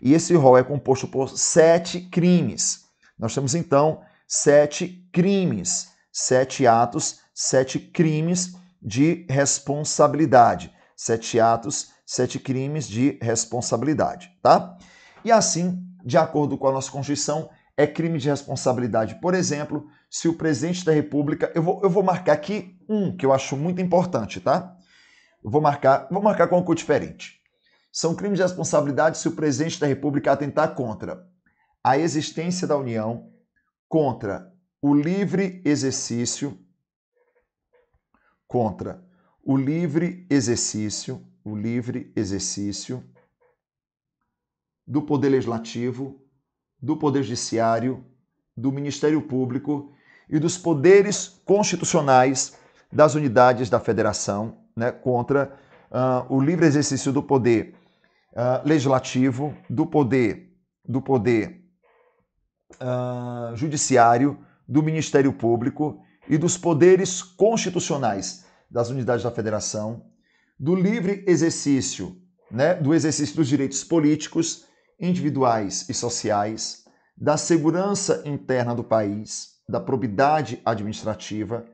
e esse rol é composto por 7 crimes. Nós temos, então, 7 crimes, 7 atos, 7 crimes de responsabilidade. 7 atos, 7 crimes de responsabilidade, tá? E assim, de acordo com a nossa Constituição, é crime de responsabilidade, por exemplo, se o presidente da República... Eu vou marcar aqui um que eu acho muito importante, tá? Eu vou marcar com uma cor diferente. São crimes de responsabilidade se o presidente da República atentar contra a existência da União, contra o livre exercício do Poder Legislativo, do Poder Judiciário, do Ministério Público e dos poderes constitucionais das unidades da Federação, né, contra o livre exercício do Poder Legislativo, do Poder Judiciário, do Ministério Público e dos poderes constitucionais das unidades da Federação, do livre exercício, né, do exercício dos direitos políticos, individuais e sociais, da segurança interna do país, da probidade administrativa,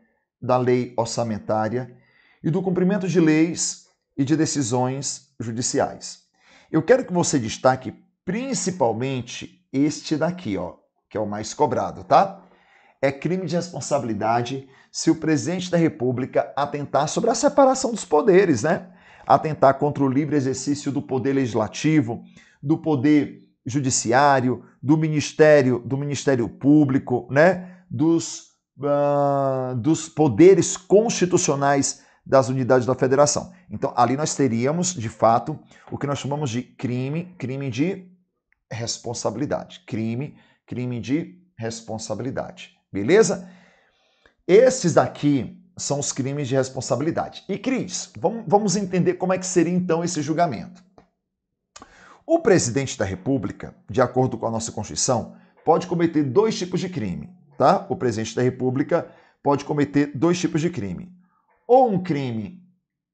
da lei orçamentária e do cumprimento de leis e de decisões judiciais. Eu quero que você destaque principalmente este daqui, ó, que é o mais cobrado, tá? É crime de responsabilidade se o presidente da República atentar sobre a separação dos poderes, né? Atentar contra o livre exercício do poder legislativo, do poder judiciário, do Ministério Público, né? Dos poderes constitucionais das unidades da Federação. Então, ali nós teríamos, de fato, o que nós chamamos de crime de responsabilidade. Crime de responsabilidade. Beleza? Esses daqui são os crimes de responsabilidade. E, Cris, vamos entender como é que seria, então, esse julgamento. O presidente da República, de acordo com a nossa Constituição, pode cometer 2 tipos de crime, tá? O presidente da República pode cometer 2 tipos de crime. Ou um crime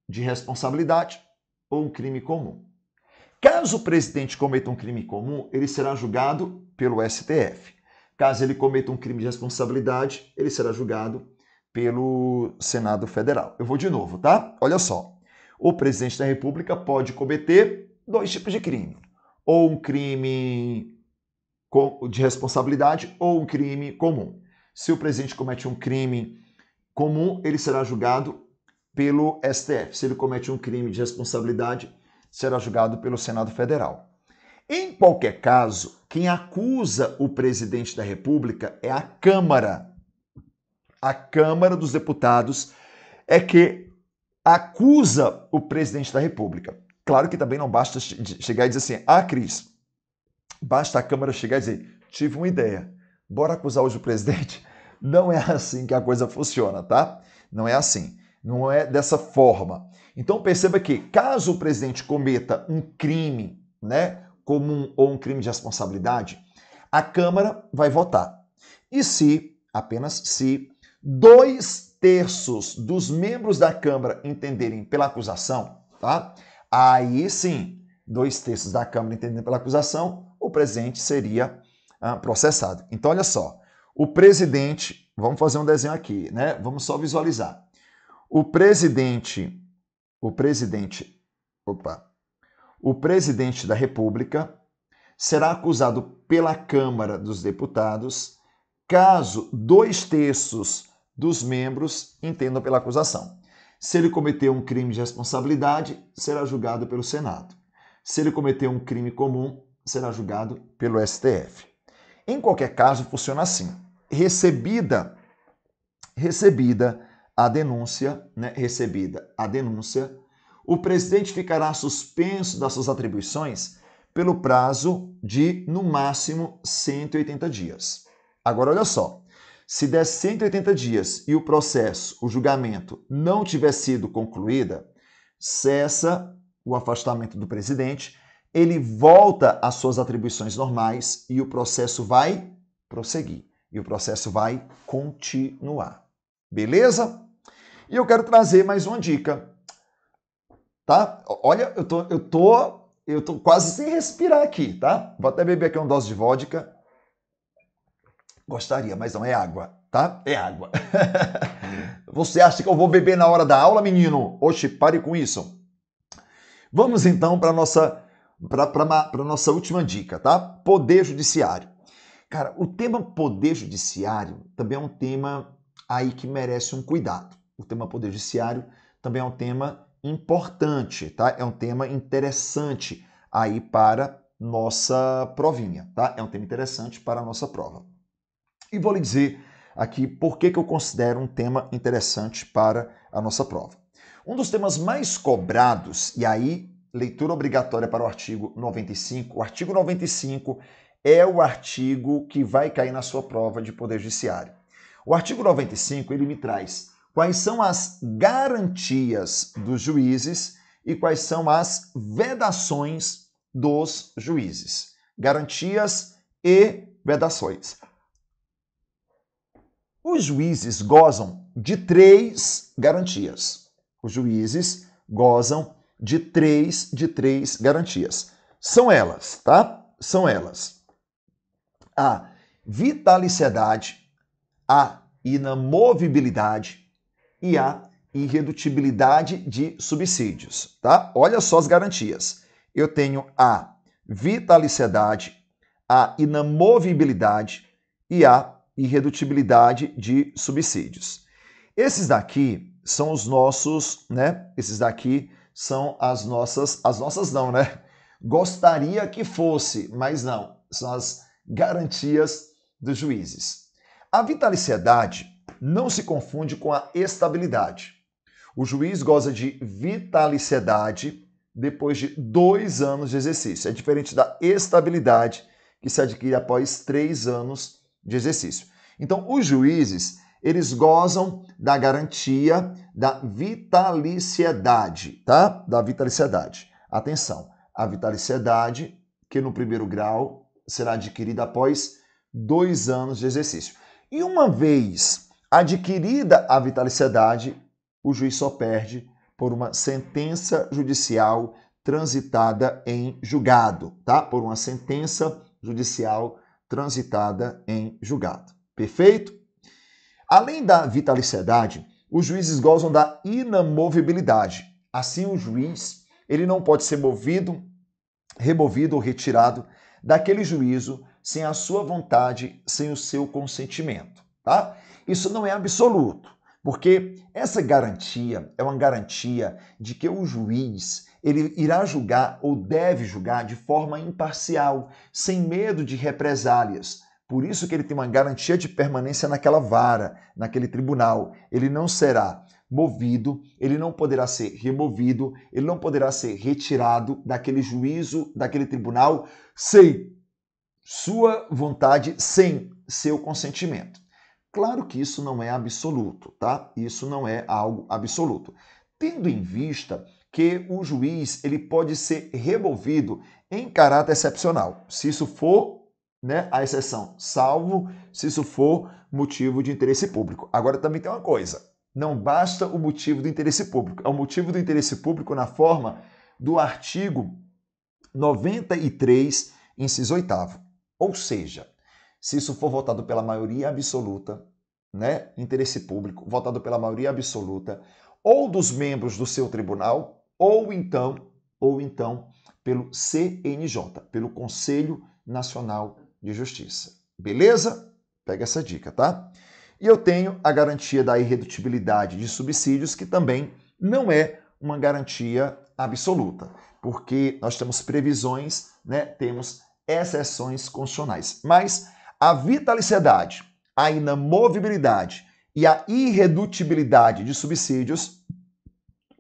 de responsabilidade ou um crime comum. Caso o presidente cometa um crime comum, ele será julgado pelo STF. Caso ele cometa um crime de responsabilidade, ele será julgado pelo Senado Federal. Eu vou de novo, tá? Olha só. O presidente da República pode cometer 2 tipos de crime. Ou um crime de responsabilidade ou um crime comum. Se o presidente comete um crime comum, ele será julgado pelo STF. Se ele comete um crime de responsabilidade, será julgado pelo Senado Federal. Em qualquer caso, quem acusa o presidente da República é a Câmara. A Câmara dos Deputados é que acusa o presidente da República. Claro que também não basta chegar e dizer assim, Cris, basta a Câmara chegar e dizer, tive uma ideia, bora acusar hoje o presidente? Não é assim que a coisa funciona, tá? Não é assim. Não é dessa forma. Então perceba que, caso o presidente cometa um crime, né, comum ou um crime de responsabilidade, a Câmara vai votar. E apenas se 2/3 dos membros da Câmara entenderem pela acusação, tá? Aí sim, 2/3 da Câmara entendendo pela acusação, o presidente seria processado. Então, olha só, o presidente, vamos fazer um desenho aqui, né? Vamos só visualizar. O presidente da República será acusado pela Câmara dos Deputados caso 2/3 dos membros entendam pela acusação. Se ele cometeu um crime de responsabilidade, será julgado pelo Senado. Se ele cometeu um crime comum, será julgado pelo STF. Em qualquer caso, funciona assim. Recebida a denúncia, o presidente ficará suspenso das suas atribuições pelo prazo de, no máximo, 180 dias. Agora, olha só. Se der 180 dias e o processo, o julgamento, não tiver sido concluída, cessa o afastamento do presidente, ele volta às suas atribuições normais e o processo vai prosseguir. E o processo vai continuar. Beleza? E eu quero trazer mais uma dica. Tá? Olha, eu tô quase sem respirar aqui, tá? Vou até beber aqui uma dose de vodka. Gostaria, mas não é água, tá? É água. Você acha que eu vou beber na hora da aula, menino? Oxe, pare com isso. Vamos então para a nossa última dica, tá? Poder Judiciário. Cara, o tema Poder Judiciário também é um tema aí que merece um cuidado. O tema Poder Judiciário também é um tema importante, tá? É um tema interessante aí para nossa provinha, tá? É um tema interessante para a nossa prova. E vou lhe dizer aqui por que eu considero um tema interessante para a nossa prova. Um dos temas mais cobrados, e aí leitura obrigatória para o artigo 95. O artigo 95 é o artigo que vai cair na sua prova de Poder Judiciário. O artigo 95, ele me traz quais são as garantias dos juízes e quais são as vedações dos juízes. Garantias e vedações. Os juízes gozam de 3 garantias. Os juízes gozam de três garantias. São elas, tá? São elas. A vitaliciedade, a inamovibilidade e a irredutibilidade de subsídios, tá? Olha só as garantias. Eu tenho a vitaliciedade, a inamovibilidade e a irredutibilidade de subsídios. Esses daqui são os nossos, né? Esses daqui são as nossas não, né? Gostaria que fosse, mas não. São as garantias dos juízes. A vitaliciedade não se confunde com a estabilidade. O juiz goza de vitaliciedade depois de 2 anos de exercício. É diferente da estabilidade, que se adquire após 3 anos de exercício. Então, os juízes, eles gozam da garantia da vitaliciedade, tá? Da vitaliciedade. Atenção, a vitaliciedade, que no primeiro grau será adquirida após 2 anos de exercício. E uma vez adquirida a vitaliciedade, o juiz só perde por uma sentença judicial transitada em julgado, tá? Por uma sentença judicial transitada em julgado. Perfeito? Além da vitaliciedade, os juízes gozam da inamovibilidade. Assim, o juiz ele não pode ser removido ou retirado daquele juízo sem a sua vontade, sem o seu consentimento, tá? Isso não é absoluto, porque essa garantia é uma garantia de que o juiz ele irá julgar ou deve julgar de forma imparcial, sem medo de represálias. Por isso que ele tem uma garantia de permanência naquela vara, naquele tribunal. Ele não será movido, ele não poderá ser removido, ele não poderá ser retirado daquele juízo, daquele tribunal, sem sua vontade, sem seu consentimento. Claro que isso não é absoluto, tá? Isso não é algo absoluto. Tendo em vista que o juiz ele pode ser removido em caráter excepcional, se isso for, né, a exceção, salvo se isso for motivo de interesse público. Agora também tem uma coisa, não basta o motivo do interesse público, é o motivo do interesse público na forma do artigo 93, inciso 8º. Ou seja, se isso for votado pela maioria absoluta, né, interesse público, votado pela maioria absoluta, ou dos membros do seu tribunal, ou então pelo CNJ, pelo Conselho Nacional de Justiça. Beleza? Pega essa dica, tá? E eu tenho a garantia da irredutibilidade de subsídios, que também não é uma garantia absoluta, porque nós temos previsões, né? Temos exceções constitucionais. Mas a vitaliciedade, a inamovibilidade e a irredutibilidade de subsídios,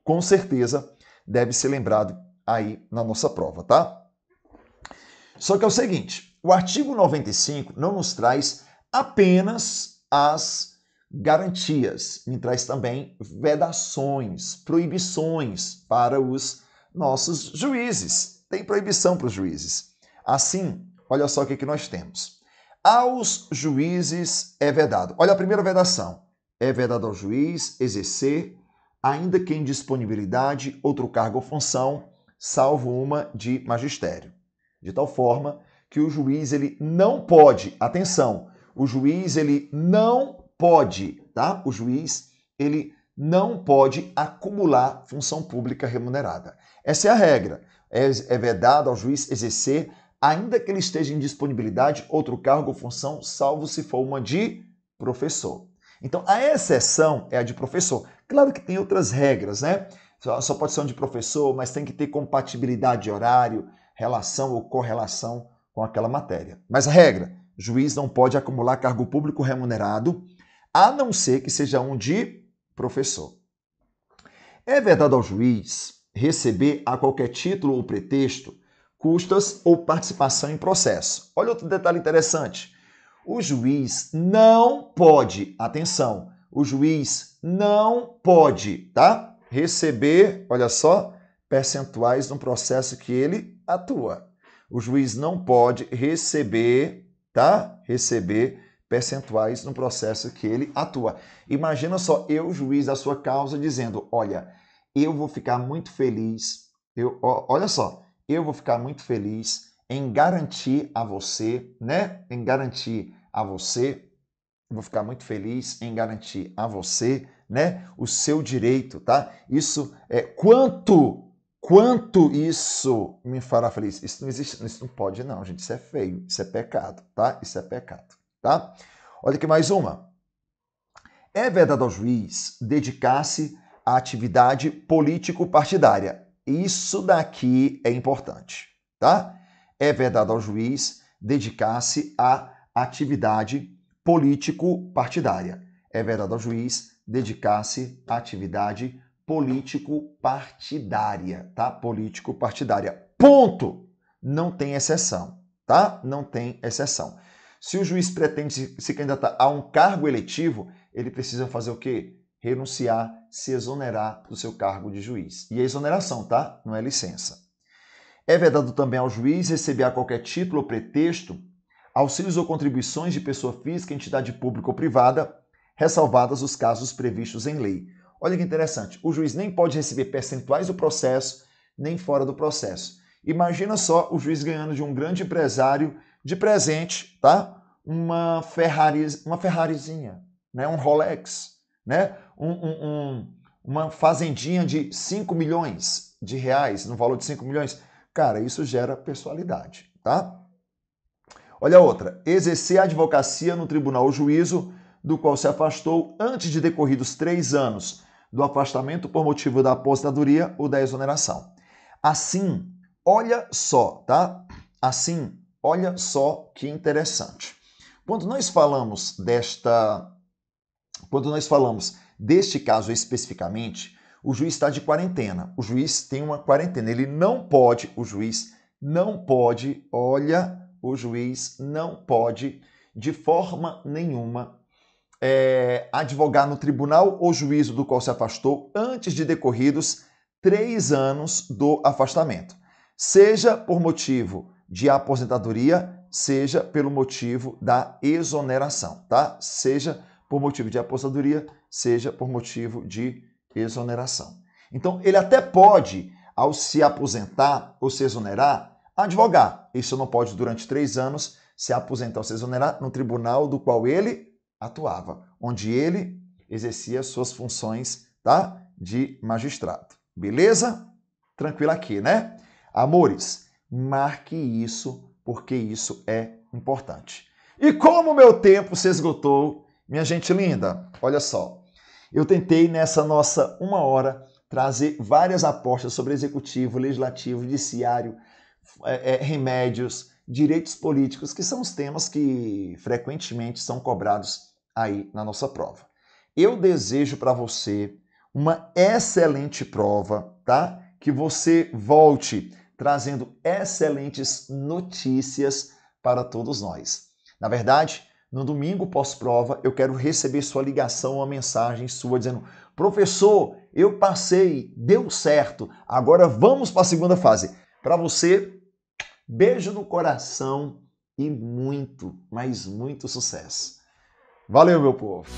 com certeza, deve ser lembrado aí na nossa prova, tá? Só que é o seguinte, o artigo 95 não nos traz apenas as garantias, me traz também vedações, proibições para os nossos juízes. Tem proibição para os juízes. Assim, olha só o que nós temos. Aos juízes é vedado. Olha a primeira vedação. É vedado ao juiz exercer, ainda que em disponibilidade, outro cargo ou função, salvo uma de magistério. De tal forma que o juiz ele não pode, atenção, o juiz ele não pode, tá? O juiz ele não pode acumular função pública remunerada. Essa é a regra. É vedado ao juiz exercer, ainda que ele esteja em disponibilidade, outro cargo ou função, salvo se for uma de professor. Então, a exceção é a de professor. Claro que tem outras regras, né? Só pode ser um de professor, mas tem que ter compatibilidade de horário, relação ou correlação com aquela matéria. Mas a regra, juiz não pode acumular cargo público remunerado, a não ser que seja um de professor. É vedado ao juiz receber a qualquer título ou pretexto custas ou participação em processo. Olha outro detalhe interessante. O juiz não pode, atenção, o juiz não pode, tá? Receber, olha só, percentuais no processo que ele atua. O juiz não pode receber, tá? Receber percentuais no processo que ele atua. Imagina só eu, juiz da sua causa, dizendo, olha, eu vou ficar muito feliz, olha só, eu vou ficar muito feliz em garantir a você, né? Em garantir a você, vou ficar muito feliz em garantir a você, né? O seu direito, tá? Isso é quanto isso me fará feliz. Isso não existe, isso não pode não, gente. Isso é feio, isso é pecado, tá? Isso é pecado, tá? Olha aqui mais uma. É vedado ao juiz dedicar-se à atividade político-partidária. Isso daqui é importante, tá? É vedado ao juiz dedicar-se à atividade político-partidária. É vedado ao juiz dedicar-se à atividade político-partidária, tá? Político-partidária. Ponto! Não tem exceção, tá? Não tem exceção. Se o juiz pretende se candidatar a um cargo eletivo, ele precisa fazer o quê? Renunciar, se exonerar do seu cargo de juiz. E é exoneração, tá? Não é licença. É vedado também ao juiz receber a qualquer título ou pretexto auxílios ou contribuições de pessoa física, entidade pública ou privada, ressalvadas os casos previstos em lei. Olha que interessante, o juiz nem pode receber percentuais do processo, nem fora do processo. Imagina só o juiz ganhando de um grande empresário de presente, tá? Uma Ferrarizinha, né? Um Rolex, né? Uma fazendinha de 5 milhões de reais, no valor de 5 milhões. Cara, isso gera pessoalidade, tá? Olha a outra. Exercer a advocacia no tribunal ou juízo do qual se afastou antes de decorridos 3 anos do afastamento por motivo da aposentadoria ou da exoneração. Assim, olha só, tá? Assim, olha só que interessante. Quando nós falamos deste caso especificamente, o juiz está de quarentena. O juiz tem uma quarentena. Ele não pode, o juiz não pode, de forma nenhuma, advogar no tribunal ou juízo do qual se afastou antes de decorridos 3 anos do afastamento, seja por motivo de aposentadoria, seja pelo motivo da exoneração, tá? Seja por motivo de aposentadoria, seja por motivo de exoneração. Então, ele até pode, ao se aposentar ou se exonerar, advogar. Isso não pode, durante 3 anos, se aposentar ou se exonerar no tribunal do qual ele atuava, onde ele exercia suas funções, tá? De magistrado. Beleza? Tranquilo aqui, né? Amores, marque isso, porque isso é importante. E como o meu tempo se esgotou, minha gente linda, olha só. Eu tentei nessa nossa 1 hora trazer várias apostas sobre executivo, legislativo, judiciário, remédios, direitos políticos, que são os temas que frequentemente são cobrados aí na nossa prova. Eu desejo para você uma excelente prova, tá? Que você volte trazendo excelentes notícias para todos nós. Na verdade, no domingo pós-prova, eu quero receber sua ligação, uma mensagem sua dizendo: professor, eu passei, deu certo, agora vamos para a segunda fase. Para você, beijo no coração e muito, mas muito sucesso. Valeu, meu povo!